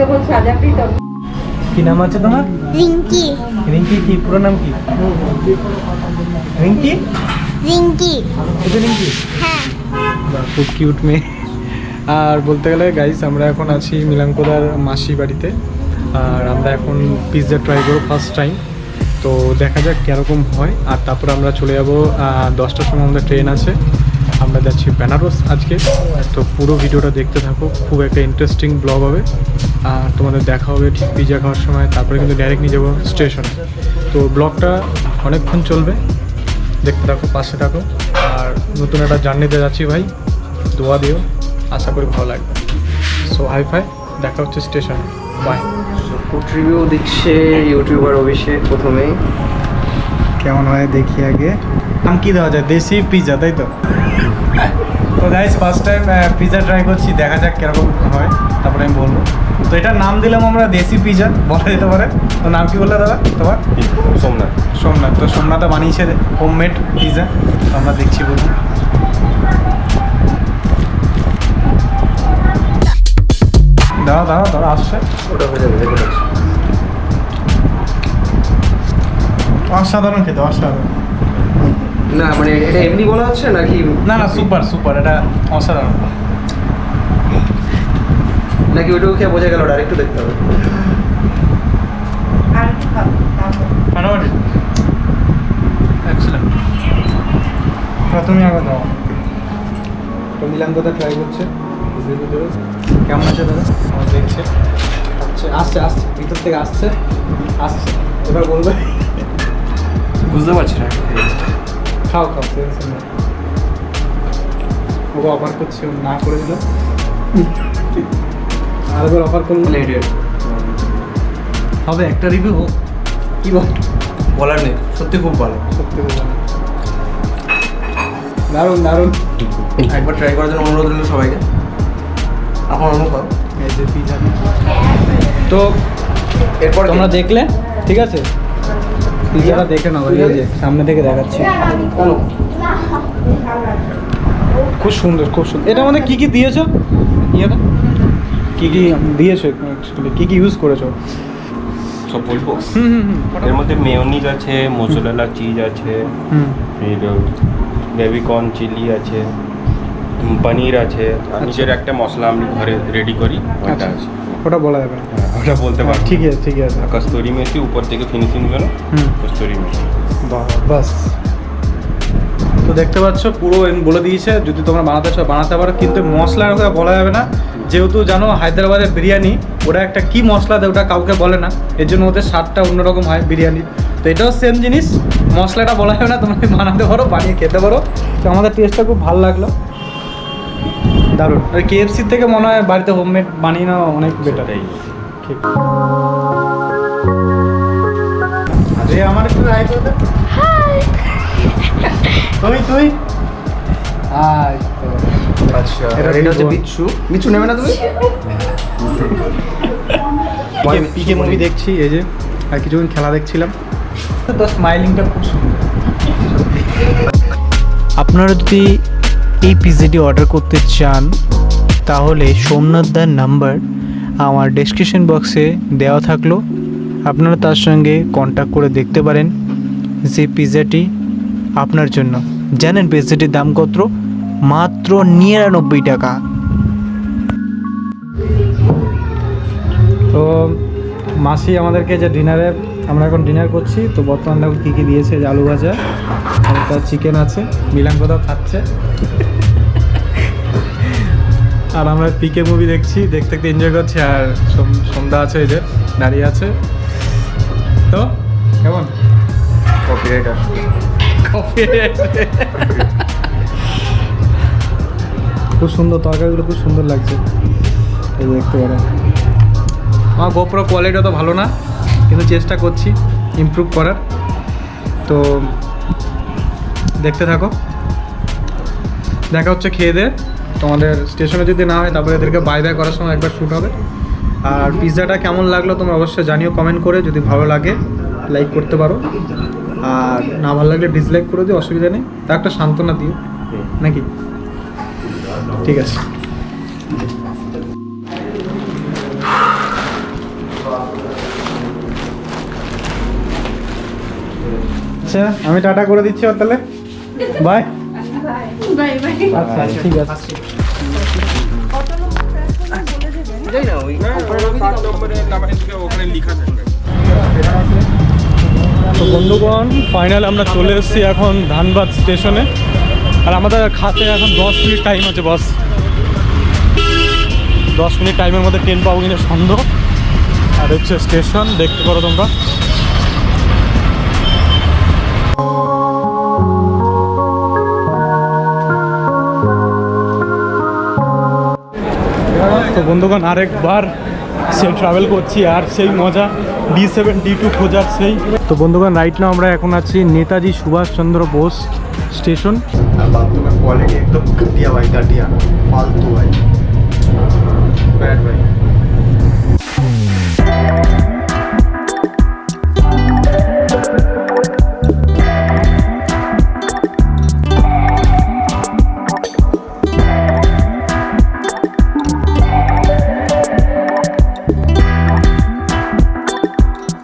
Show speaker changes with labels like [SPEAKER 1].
[SPEAKER 1] যখন সাজা প্রীতম।
[SPEAKER 2] কি নাম আছে তোমার?
[SPEAKER 3] রিঙ্কি।
[SPEAKER 2] রিঙ্কি কি পুরো নাম কি? রিঙ্কি
[SPEAKER 3] রিঙ্কি।
[SPEAKER 2] এটা রিঙ্কি?
[SPEAKER 3] হ্যাঁ।
[SPEAKER 2] বাহ, খুব কিউট মেয়ে। আর বলতে গেলে গাইস আমরা এখন আছি মিলাঙ্কোদার মাসি বাড়িতে, আর আমরা এখন পিৎজা ট্রাই করবো ফার্স্ট টাইম। তো দেখা যাক কীরকম হয়। আর তারপরে আমরা চলে যাব 10টার সময় আমাদের ট্রেন আছে, আমরা যাচ্ছি বেনারস আজকে। তো পুরো ভিডিওটা দেখতে থাকো, খুব একটা ইন্টারেস্টিং ব্লগ হবে। আর তোমাদের দেখা হবে ঠিক পিৎজা খাওয়ার সময়, তারপরে কিন্তু ডাইরেক্ট নিয়ে যাবো স্টেশনে। তো ব্লগটা অনেকক্ষণ চলবে, দেখতে থাকো, পাশে থাকো। আর নতুন একটা জার্নিতে যাচ্ছি ভাই, দোয়া দিও, আশা করি ভালো লাগবে। সো হাই ফাই, দেখা হচ্ছে স্টেশনে, বাই।
[SPEAKER 4] ফুড রিভিউ দিচ্ছে ইউটিউবার অভিষেক। প্রথমেই
[SPEAKER 2] কেমন হয় দেখি আগে। নাম কি দেওয়া যায়? দেশি পিৎজা, তাই তো? তো guys first time pizza try করছি, দেখা যাক কীরকম হয়, তারপরে আমি বলবো। তো এটার নাম দিলাম আমরা দেশি পিৎজা, বলা যেতে পারে। তো নাম কি বললে দাদা তোমার?
[SPEAKER 4] সোমনাথ।
[SPEAKER 2] সোমনাথ। তো সোমনাথ বানিয়েছে হোমমেড পিৎজা, আমরা দেখছি বলুন। দাঁড়া দাঁড়া দাঁড়া, আসছে।
[SPEAKER 4] ওটা হয়ে যাবে, দেখে যাচ্ছে।
[SPEAKER 2] অসাধারণ খেতে, অসাধারণ।
[SPEAKER 4] না মানে এটা এমনি বলা হচ্ছে নাকি?
[SPEAKER 2] না না, সুপার সুপার, এটা অসাধারণ।
[SPEAKER 4] নাকি ওইটাও খেয়ে বোঝা গেল? আর একটু দেখতে হবে।
[SPEAKER 1] আর কি খাবো?
[SPEAKER 2] মোটামুটি এক্সেলেন্ট। তুমি আগে দাও। তো মিলান কথা ট্রাই করছে, কেমন আছে দাদা? আমার দেখছে, আসছে আসছে আসছে, ভিতর থেকে আসছে আসছে, এবার বলবে।
[SPEAKER 4] বুঝতে পারছি না।
[SPEAKER 2] খাও খাও, টেনশন নেই। ওকে অফার করছি, ও না করে দিল। আরেকবার অফার করলে হবে, একটা রিভিউ হোক। কি বল?
[SPEAKER 4] বলার নেই, সত্যি খুব ভালো।
[SPEAKER 2] সত্যি বললাম, দারুণ দারুণ।
[SPEAKER 4] একবার ট্রাই করার জন্য অনুরোধ রইল সবাইকে। এখন অনুভব
[SPEAKER 2] এই যে পিৎজা। তো
[SPEAKER 4] এরপর
[SPEAKER 2] তোমরা দেখলে, ঠিক আছে? পিৎজাটা দেখে নাও, এই যে সামনে থেকে দেখাচ্ছি। খুব সুন্দর, খুব সুন্দর। এটার মধ্যে কী কী দিয়েছো? ইয়েটা কী কী দিয়েছো অ্যাকচুয়ালি, কী কী ইউজ করেছো?
[SPEAKER 5] সব বলবো।
[SPEAKER 2] হুম হুম হুম।
[SPEAKER 5] এর মধ্যে মেয়োনিজ আছে, মোজরেলা চিজ আছে,
[SPEAKER 2] হুম
[SPEAKER 5] এর বেবিকর্ন চিলি আছে, পনির আছে, আর নিজের একটা মশলা আমি ঘরে রেডি করি, ওটা
[SPEAKER 2] আচ্ছা,
[SPEAKER 5] আছে।
[SPEAKER 2] ওটা বলা যাবে না।
[SPEAKER 5] হ্যাঁ, ওটা বলতে পারবো।
[SPEAKER 2] ঠিক আছে ঠিক আছে।
[SPEAKER 5] আর কস্তুরি মেথি উপর থেকে ফিনিশিং গুলো,
[SPEAKER 2] হুম,
[SPEAKER 5] কস্তুরি মেথি।
[SPEAKER 2] বাস। তো দেখতে পাচ্ছ পুরো বলে দিয়েছে, যদি তোমরা বানাতে চাও বানাতে পারো, কিন্তু মশলার কথা বলা যাবে না, যেহেতু জানো হায়দ্রাবাদের বিরিয়ানি ওরা একটা কি মশলা দেয় ওটা কাউকে বলে না, এর জন্য ওদের স্বাদটা অন্যরকম হয় বিরিয়ানির। তো এটাও সেম জিনিস, মশলাটা বলা যাবে না, তোমরা বানাতে পারো, বানিয়ে খেতে পারো। তো আমাদের টেস্টটা খুব ভালো লাগলো, দারুণ। আর কেএফসির থেকে মনে হয় বাড়িতে হোমমেড বানিয়ে নেওয়া অনেক বেটার। ঠিক। আরে আমার একটু হাই করে দে। তুই তুই
[SPEAKER 4] আচ্ছা,
[SPEAKER 2] এটা
[SPEAKER 4] এটা হচ্ছে
[SPEAKER 2] বিচ্ছু।
[SPEAKER 4] বিচ্ছু। বিচ্ছু নেবে না তুমি?
[SPEAKER 2] পিকে মুভি দেখছি, এই যে আর কিছুক্ষণ খেলা দেখছিলাম, তো স্মাইলিংটা খুব সুন্দর। আপনারা যদি এই পিৎজাটি অর্ডার করতে চান তাহলে সোমনাথ দার নাম্বার আমার ডেসক্রিপশন বক্সে দেওয়া থাকলো, আপনারা তার সঙ্গে কন্ট্যাক্ট করে দেখতে পারেন যে পিৎজাটি আপনার জন্য। জানেন পিৎজাটির দাম কত? মাত্র 99 টাকা। তো মাসি আমাদেরকে যে ডিনারে, আমরা এখন ডিনার করছি, তো বর্তমান দেখো কী কী দিয়েছে, যে আলু ভাজা, আর তার চিকেন আছে, মিলান কোথাও খাচ্ছে। আর আমরা পিকে মুভি দেখছি, দেখতে দেখতে এনজয় করছি। আর সন্ধ্যা আছে, এই যে দাঁড়িয়ে আছে। তো কেমন?
[SPEAKER 4] কপিরাইট আসবে।
[SPEAKER 2] খুব সুন্দর, তরকারিগুলো খুব সুন্দর লাগছে, এই যে দেখতে পারেন। আমার গোপ্রো কোয়ালিটি অত ভালো না, কিন্তু চেষ্টা করছি ইমপ্রুভ করার। তো দেখতে থাকো, দেখা হচ্ছে খেয়ে দে। তোমাদের স্টেশনে যদি না হয় তারপরে এদেরকে বাই বাই করার সময় একবার শ্যুট হবে। আর পিৎজাটা কেমন লাগলো তোমরা অবশ্যই জানিও কমেন্ট করে, যদি ভালো লাগে লাইক করতে পারো, আর না ভালো লাগলে ডিসলাইক করে দিও, অসুবিধা নেই। তা একটা সান্ত্বনা দিও নাকি? ঠিক আছে। আচ্ছা আমি টাটা করে দিচ্ছি ওর তাহলে বাই
[SPEAKER 1] বাই বাই।
[SPEAKER 2] আচ্ছা ঠিক আছে
[SPEAKER 4] যাই না ওই
[SPEAKER 5] ওখানে লেখা থাকবে।
[SPEAKER 2] তো বন্ধুগণ ফাইনাল আমরা চলে এসেছি এখন ধানবাদ স্টেশনে। আর আমাদের খাতে এখন 10 মিনিট টাইম আছে বাস। 10 মিনিট টাইমের মধ্যে ট্রেন পাবো কিনা সন্দেহ। আর হচ্ছে স্টেশন দেখতে পারো তোমরা। তো বন্ধুগণ আরেকবার সেই ট্রাভেল করছি আর সেই মজা D7 D2 খোঁজার সেই। তো বন্ধুগণ রাইট নাও আমরা এখন আছি নেতাজি সুভাষচন্দ্র বোস स्टेशन।
[SPEAKER 3] बाथरूम में क्वालिटी एकदम घटिया भाई, घटिया फालतू भाई।